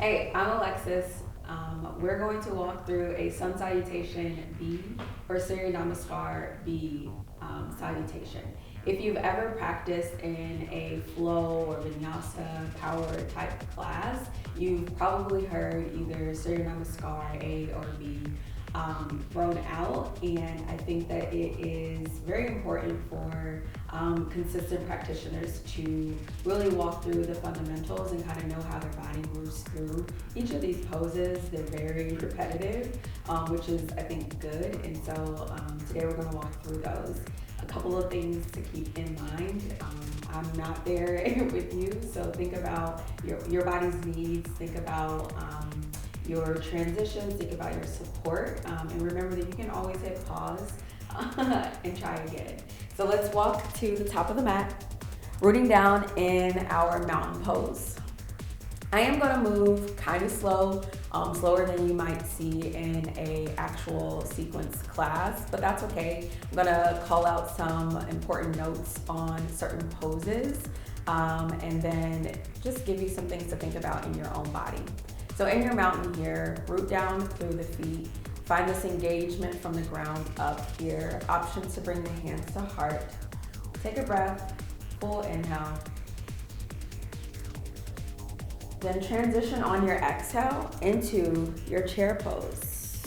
Hey, I'm Alexis. We're going to walk through a Sun Salutation B or Surya Namaskar B salutation. If you've ever practiced in a flow or vinyasa power type class, you've probably heard either Surya Namaskar A or B thrown out, and I think that it is very important for consistent practitioners to really walk through the fundamentals and kind of know how their body moves through each of these poses. They're very repetitive, which is, I think, good, and so today we're going to walk through those. A couple of things to keep in mind. I'm not there with you, so think about your body's needs, think about your transitions, think about your support, and remember that you can always hit pause and try again. So let's walk to the top of the mat, rooting down in our mountain pose. I am going to move kind of slow, slower than you might see in a actual sequence class, but that's okay. I'm going to call out some important notes on certain poses, and then just give you some things to think about in your own body. So in your mountain here, root down through the feet. Find this engagement from the ground up here. Options to bring the hands to heart. Take a breath, full inhale. Then transition on your exhale into your chair pose.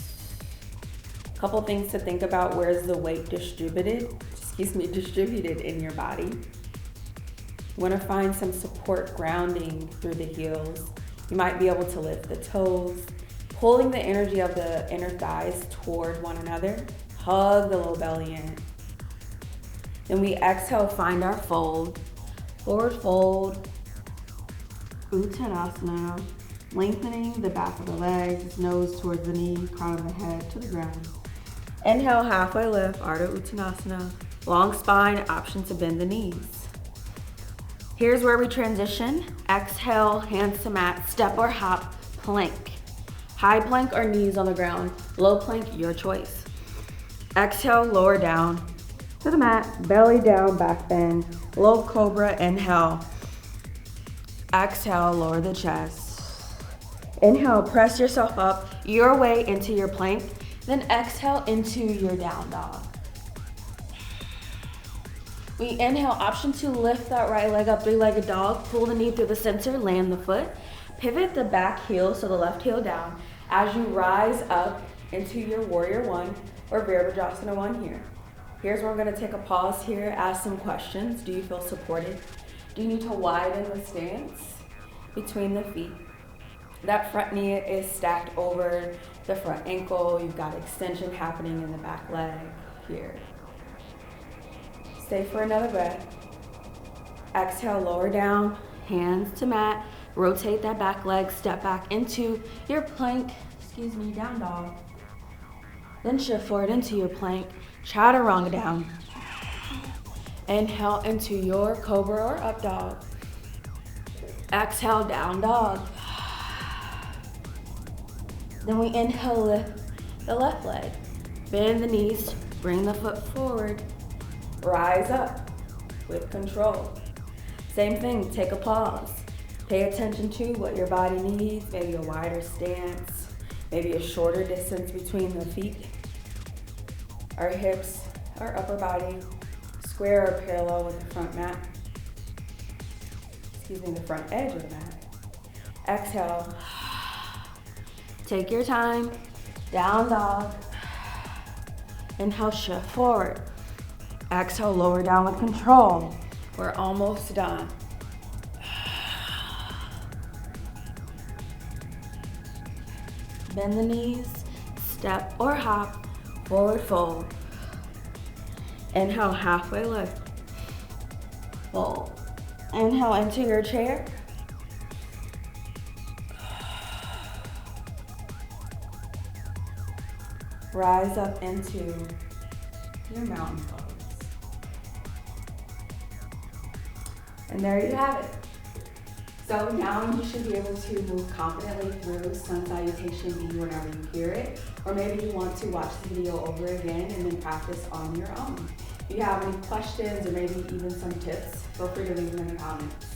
A couple things to think about. Where's the weight distributed in your body? You want to find some support grounding through the heels. You might be able to lift the toes, pulling the energy of the inner thighs toward one another. Hug the low belly in. Then we exhale, find our fold. Forward fold, Uttanasana, lengthening the back of the legs, nose towards the knee, crown of the head to the ground. Inhale, halfway lift, Ardha Uttanasana. Long spine, option to bend the knees. Here's where we transition. Exhale, hands to mat, step or hop, plank. High plank or knees on the ground. Low plank, your choice. Exhale, lower down to the mat, belly down, back bend. Low cobra, inhale. Exhale, lower the chest. Inhale, press yourself up your way into your plank. Then exhale into your down dog. We inhale, option to lift that right leg up, three-legged dog. Pull the knee through the center, land the foot. Pivot the back heel, so the left heel down. As you rise up into your warrior one or Virabhadrasana one here. Here's where I'm gonna take a pause here, ask some questions. Do you feel supported? Do you need to widen the stance between the feet? That front knee is stacked over the front ankle. You've got extension happening in the back leg here. Stay for another breath. Exhale, lower down, hands to mat. Rotate that back leg, step back into your plank, down dog. Then shift forward into your plank, chaturanga down. Inhale into your cobra or up dog. Exhale, down dog. Then we inhale, lift the left leg. Bend the knees, bring the foot forward. Rise up with control. Same thing, take a pause. Pay attention to what your body needs, maybe a wider stance, maybe a shorter distance between the feet. Our hips, our upper body, square or parallel with the front mat. The front edge of the mat. Exhale. Take your time, down dog. Inhale, shift forward. Exhale, lower down with control. We're almost done. Bend the knees, step or hop, forward fold. Inhale, halfway lift. Fold. Inhale into your chair. Rise up into your mountain pose. And there you have it. So now you should be able to move confidently through Sun Salutation B whenever you hear it, or maybe you want to watch the video over again and then practice on your own. If you have any questions or maybe even some tips, feel free to leave them in the comments.